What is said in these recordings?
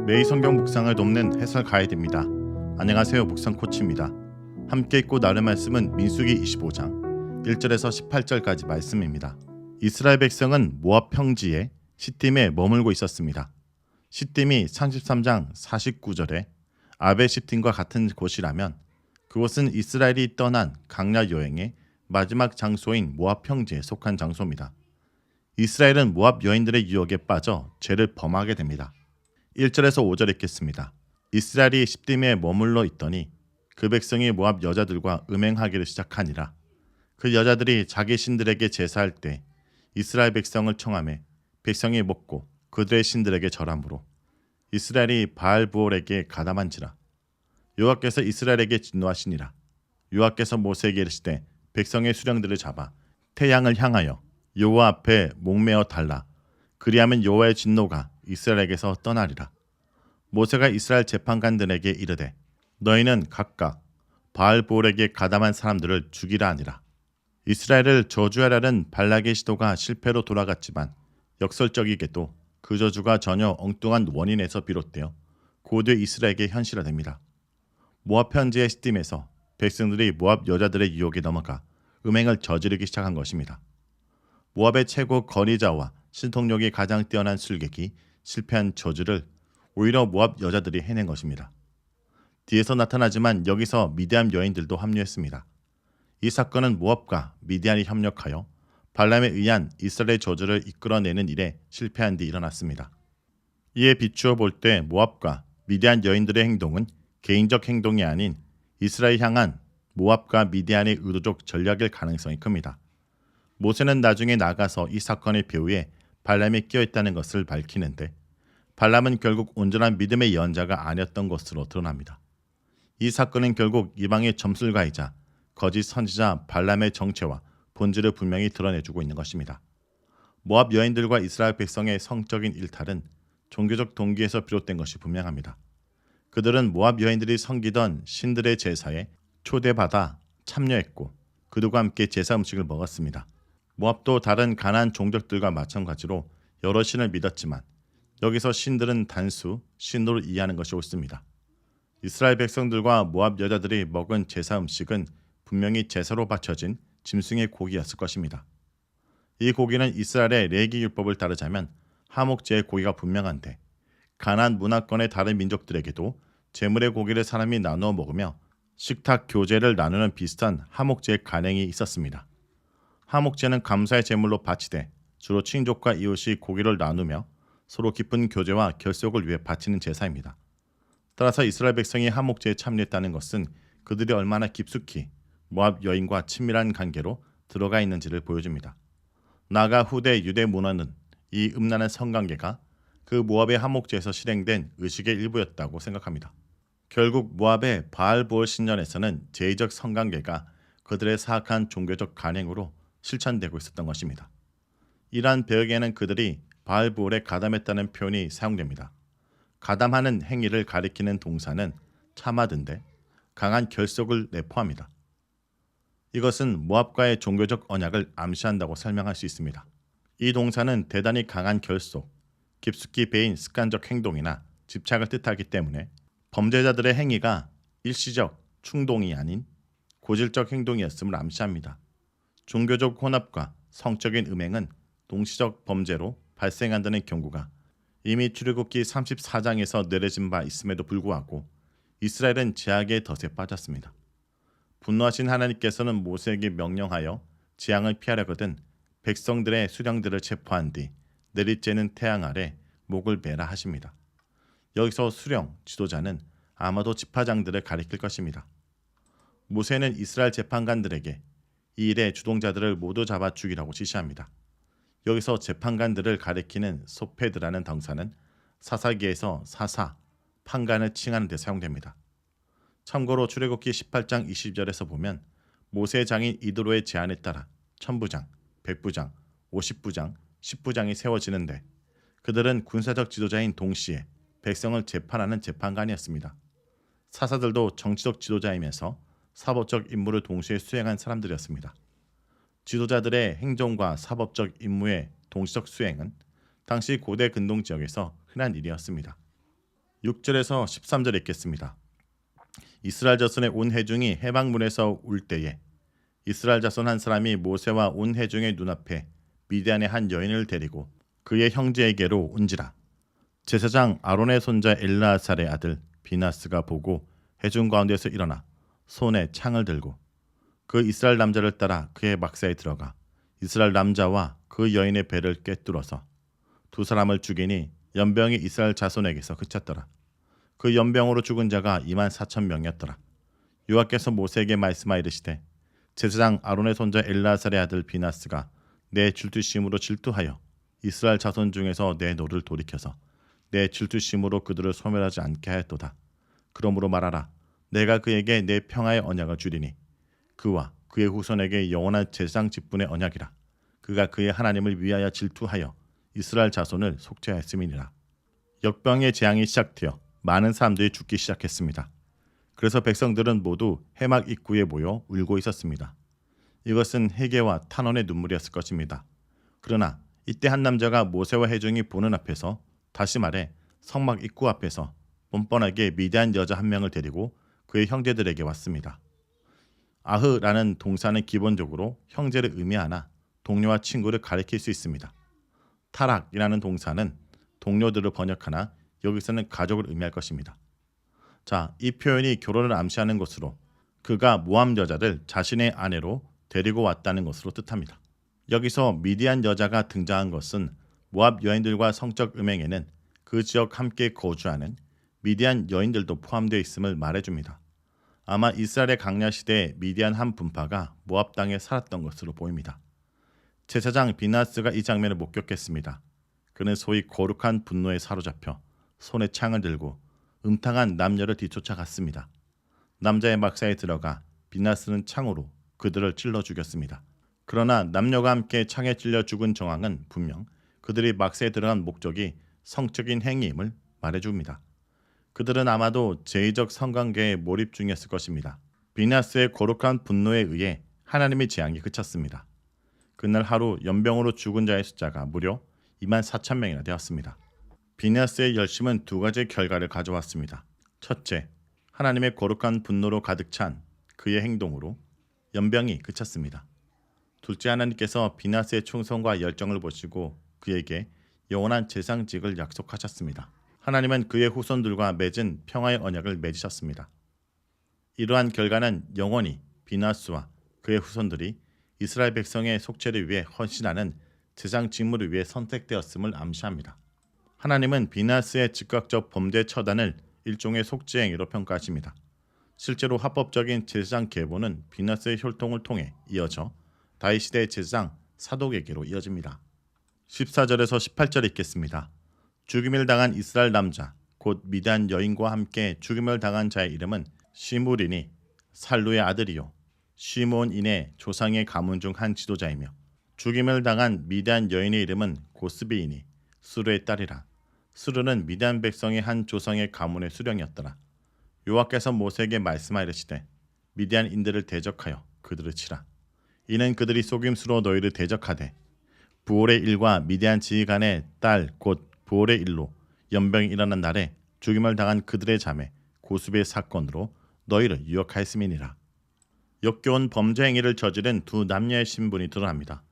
매일 성경 묵상을 돕는 해설 가이드입니다. 안녕하세요. 묵상 코치입니다. 함께 읽고 나눌 말씀은 민수기 25장 1절에서 18절까지 말씀입니다. 이스라엘 백성은 모압 평지에 시딤에 머물고 있었습니다. 시딤이 33장 49절에 아벨 시딤과 같은 곳이라면 그곳은 이스라엘이 떠난 광야 여행의 마지막 장소인 모압 평지에 속한 장소입니다. 이스라엘은 모압 여인들의 유혹에 빠져 죄를 범하게 됩니다. 1절에서 5절 읽겠습니다. 이스라엘이 시딤에 머물러 있더니 그 백성이 모압 여자들과 음행하기를 시작하니라. 그 여자들이 자기 신들에게 제사할 때 이스라엘 백성을 청하매 백성이 먹고 그들의 신들에게 절함으로 이스라엘이 바알부올에게 가담한지라. 여호와께서 이스라엘에게 진노하시니라. 여호와께서 모세에게 이르시되 백성의 수령들을 잡아 태양을 향하여 여호와 앞에 목매어 달라. 그리하면 여호와의 진노가 이스라엘에게서 떠나리라. 모세가 이스라엘 재판관들에게 이르되 너희는 각각 바알부올에게 가담한 사람들을 죽이라 하니라. 이스라엘을 저주하려는 발락의 시도가 실패로 돌아갔지만 역설적이게도 그 저주가 전혀 엉뚱한 원인에서 비롯되어 고대 이스라엘에게 현실화됩니다. 모압 편지의 시딤에서 백성들이 모압 여자들의 유혹에 넘어가 음행을 저지르기 시작한 것입니다. 모압의 최고 거리자와 신통력이 가장 뛰어난 술객이 실패한 저주를 오히려 모압 여자들이 해낸 것입니다. 뒤에서 나타나지만 여기서 미디안 여인들도 합류했습니다. 이 사건은 모압과 미디안이 협력하여 발람에 의한 이스라엘의 저주를 이끌어내는 일에 실패한 뒤 일어났습니다. 이에 비추어 볼 때 모압과 미디안 여인들의 행동은 개인적 행동이 아닌 이스라엘 향한 모압과 미디안의 의도적 전략일 가능성이 큽니다. 모세는 나중에 나가서 이 사건의 배후에 발람이 끼어있다는 것을 밝히는데 발람은 결국 온전한 믿음의 예언자가 아니었던 것으로 드러납니다. 이 사건은 결국 이방의 점술가이자 거짓 선지자 발람의 정체와 본질을 분명히 드러내주고 있는 것입니다. 모압 여인들과 이스라엘 백성의 성적인 일탈은 종교적 동기에서 비롯된 것이 분명합니다. 그들은 모압 여인들이 섬기던 신들의 제사에 초대받아 참여했고 그들과 함께 제사 음식을 먹었습니다. 모압도 다른 가나안 종족들과 마찬가지로 여러 신을 믿었지만 여기서 신들은 단수 신으로 이해하는 것이 옳습니다. 이스라엘 백성들과 모압 여자들이 먹은 제사 음식은 분명히 제사로 바쳐진 짐승의 고기였을 것입니다. 이 고기는 이스라엘의 레기 율법을 따르자면 하목제의 고기가 분명한데 가나안 문화권의 다른 민족들에게도 제물의 고기를 사람이 나누어 먹으며 식탁 교제를 나누는 비슷한 하목제의 간행이 있었습니다. 하목제는 감사의 제물로 바치되 주로 친족과 이웃이 고기를 나누며 서로 깊은 교제와 결속을 위해 바치는 제사입니다. 따라서 이스라엘 백성이 하목제에 참여했다는 것은 그들이 얼마나 깊숙이 모압 여인과 친밀한 관계로 들어가 있는지를 보여줍니다. 나아가 후대 유대 문화는 이 음란한 성관계가 그 모압의 하목제에서 실행된 의식의 일부였다고 생각합니다. 결국 모압의 바알부올 신전에서는 제의적 성관계가 그들의 사악한 종교적 간행으로 실천되고 있었던 것입니다. 이러한 배역에는 그들이 바알부올에 가담했다는 표현이 사용됩니다. 가담하는 행위를 가리키는 동사는 참하든데 강한 결속을 내포합니다. 이것은 모압과의 종교적 언약을 암시한다고 설명할 수 있습니다. 이 동사는 대단히 강한 결속, 깊숙이 배인 습관적 행동이나 집착을 뜻하기 때문에 범죄자들의 행위가 일시적 충동이 아닌 고질적 행동이었음을 암시합니다. 종교적 혼합과 성적인 음행은 동시적 범죄로 발생한다는 경고가 이미 출애굽기 34장에서 내려진 바 있음에도 불구하고 이스라엘은 죄악의 덫에 빠졌습니다. 분노하신 하나님께서는 모세에게 명령하여 재앙을 피하려거든 백성들의 수령들을 체포한 뒤 내리쬐는 태양 아래 목을 매라 하십니다. 여기서 수령, 지도자는 아마도 지파장들을 가리킬 것입니다. 모세는 이스라엘 재판관들에게 이 일의 주동자들을 모두 잡아 죽이라고 지시합니다. 여기서 재판관들을 가리키는 소페드라는 동사는 사사기에서 사사, 판관을 칭하는 데 사용됩니다. 참고로 출애굽기 18장 20절에서 보면 모세의 장인 이드로의 제안에 따라 천부장, 백부장, 50부장, 10부장이 세워지는데 그들은 군사적 지도자인 동시에 백성을 재판하는 재판관이었습니다. 사사들도 정치적 지도자이면서 사법적 임무를 동시에 수행한 사람들이었습니다. 지도자들의 행정과 사법적 임무의 동시적 수행은 당시 고대 근동 지역에서 흔한 일이었습니다. 6절에서 13절 읽겠습니다. 이스라엘 자손의 온 회중이 해방문에서 울 때에 이스라엘 자손 한 사람이 모세와 온 회중의 눈앞에 미디안의 한 여인을 데리고 그의 형제에게로 온지라. 제사장 아론의 손자 엘르아살의 아들 비나스가 보고 회중 가운데서 일어나 손에 창을 들고 그 이스라엘 남자를 따라 그의 막사에 들어가 이스라엘 남자와 그 여인의 배를 꿰뚫어서 두 사람을 죽이니 연병이 이스라엘 자손에게서 그쳤더라. 그 연병으로 죽은 자가 24,000명이었더라. 여호와께서 모세에게 말씀하여 이르시되 제사장 아론의 손자 엘르아살의 아들 비나스가 내 질투심으로 질투하여 이스라엘 자손 중에서 내 노를 돌이켜서 내 질투심으로 그들을 소멸하지 않게 하였도다. 그러므로 말하라. 내가 그에게 내 평화의 언약을 주리니 그와 그의 후손에게 영원한 제사장 직분의 언약이라. 그가 그의 하나님을 위하여 질투하여 이스라엘 자손을 속죄하였음이니라. 역병의 재앙이 시작되어 많은 사람들이 죽기 시작했습니다. 그래서 백성들은 모두 해막 입구에 모여 울고 있었습니다. 이것은 회개와 탄원의 눈물이었을 것입니다. 그러나 이때 한 남자가 모세와 회중이 보는 앞에서, 다시 말해 성막 입구 앞에서 뻔뻔하게 미디안 여자 한 명을 데리고 그의 형제들에게 왔습니다. 아흐라는 동사는 기본적으로 형제를 의미하나 동료와 친구를 가리킬 수 있습니다. 타락이라는 동사는 동료들을 번역하나 여기서는 가족을 의미할 것입니다. 자, 이 표현이 결혼을 암시하는 것으로 그가 모압 여자를 자신의 아내로 데리고 왔다는 것으로 뜻합니다. 여기서 미디안 여자가 등장한 것은 모압 여인들과 성적 음행에는 그 지역 함께 거주하는 미디안 여인들도 포함되어 있음을 말해줍니다. 아마 이스라엘의 강야 시대에 미디안 한 분파가 모압 땅에 살았던 것으로 보입니다. 제사장 비나스가 이 장면을 목격했습니다. 그는 소위 거룩한 분노에 사로잡혀 손에 창을 들고 음탕한 남녀를 뒤쫓아갔습니다. 남자의 막사에 들어가 비나스는 창으로 그들을 찔러 죽였습니다. 그러나 남녀가 함께 창에 찔려 죽은 정황은 분명 그들이 막사에 들어간 목적이 성적인 행위임을 말해줍니다. 그들은 아마도 제의적 성관계에 몰입 중이었을 것입니다. 비나스의 거룩한 분노에 의해 하나님의 재앙이 그쳤습니다. 그날 하루 연병으로 죽은 자의 숫자가 무려 24,000명이나 되었습니다. 비나스의 열심은 두 가지 결과를 가져왔습니다. 첫째, 하나님의 거룩한 분노로 가득 찬 그의 행동으로 연병이 그쳤습니다. 둘째, 하나님께서 비나스의 충성과 열정을 보시고 그에게 영원한 제사장직을 약속하셨습니다. 하나님은 그의 후손들과 맺은 평화의 언약을 맺으셨습니다. 이러한 결과는 영원히 비나스와 그의 후손들이 이스라엘 백성의 속죄를 위해 헌신하는 제사장 직무를 위해 선택되었음을 암시합니다. 하나님은 비나스의 즉각적 범죄 처단을 일종의 속죄 행위로 평가하십니다. 실제로 합법적인 제사장 계보는 비나스의 혈통을 통해 이어져 다윗 시대의 제사장 사독에게로 이어집니다. 14절에서 18절 읽겠습니다. 죽임을 당한 이스라엘 남자 곧 미디안 여인과 함께 죽임을 당한 자의 이름은 시므리니 살루의 아들이요 시므온인의 조상의 가문 중 한 지도자이며 죽임을 당한 미디안 여인의 이름은 고스비이니 수르의 딸이라. 수르는 미디안 백성의 한 조상의 가문의 수령이었더라. 여호와께서 모세에게 말씀하시되 미디안인들을 대적하여 그들을 치라. 이는 그들이 속임수로 너희를 대적하되 부올의 일과 미디안 지휘관의 딸 곧 부올의 일로 연병이 일어난 날에 죽임을 당한 그들의 자매 고스비의 사건으로 너희를 유혹하였음이니라. 역겨운 범죄 행위를 저지른 두 남녀의 신분이 드러납니다.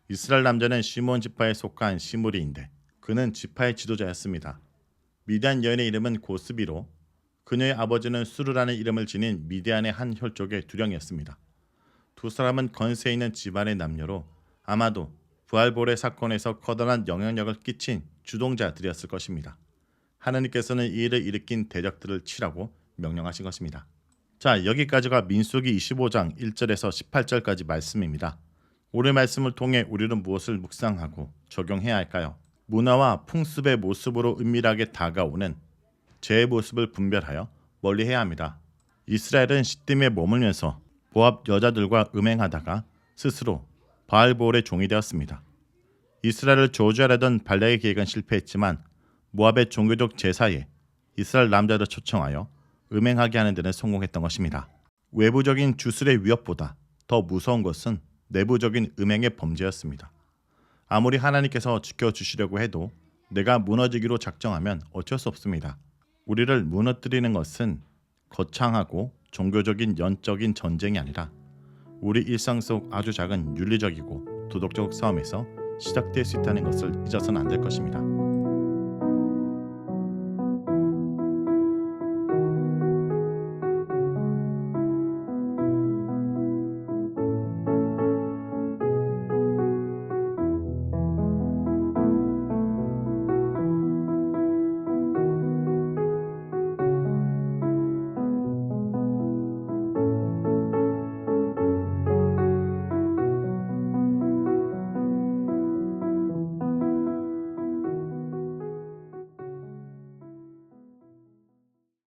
이스라엘 남자는 시므온 지파에 속한 시므리인데 그는 지파의 지도자였습니다. 미디안 여인의 이름은 고스비로 그녀의 아버지는 수르라는 이름을 지닌 미디안의 한 혈족의 두령이었습니다. 두 사람은 건세 있는 집안의 남녀로 아마도 부알볼의 사건에서 커다란 영향력을 끼친 주동자들이었을 것입니다. 하나님께서는 이 일을 일으킨 대적들을 치라고 명령하신 것입니다. 자, 여기까지가 민수기 25장 1절에서 18절까지 말씀입니다. 오늘 말씀을 통해 우리는 무엇을 묵상하고 적용해야 할까요? 문화와 풍습의 모습으로 은밀하게 다가오는 죄의 모습을 분별하여 멀리해야 합니다. 이스라엘은 시딤에 머물면서 모압 여자들과 음행하다가 스스로 바알볼의 종이 되었습니다. 이스라엘을 저주하려던 발락의 계획은 실패했지만 모압의 종교적 제사에 이스라엘 남자를 초청하여 음행하게 하는 데는 성공했던 것입니다. 외부적인 주술의 위협보다 더 무서운 것은 내부적인 음행의 범죄였습니다. 아무리 하나님께서 지켜주시려고 해도 내가 무너지기로 작정하면 어쩔 수 없습니다. 우리를 무너뜨리는 것은 거창하고 종교적인 연적인 전쟁이 아니라 우리 일상 속 아주 작은 윤리적이고 도덕적 싸움에서 시작될 수 있다는 것을 잊어서는 안 될 것입니다.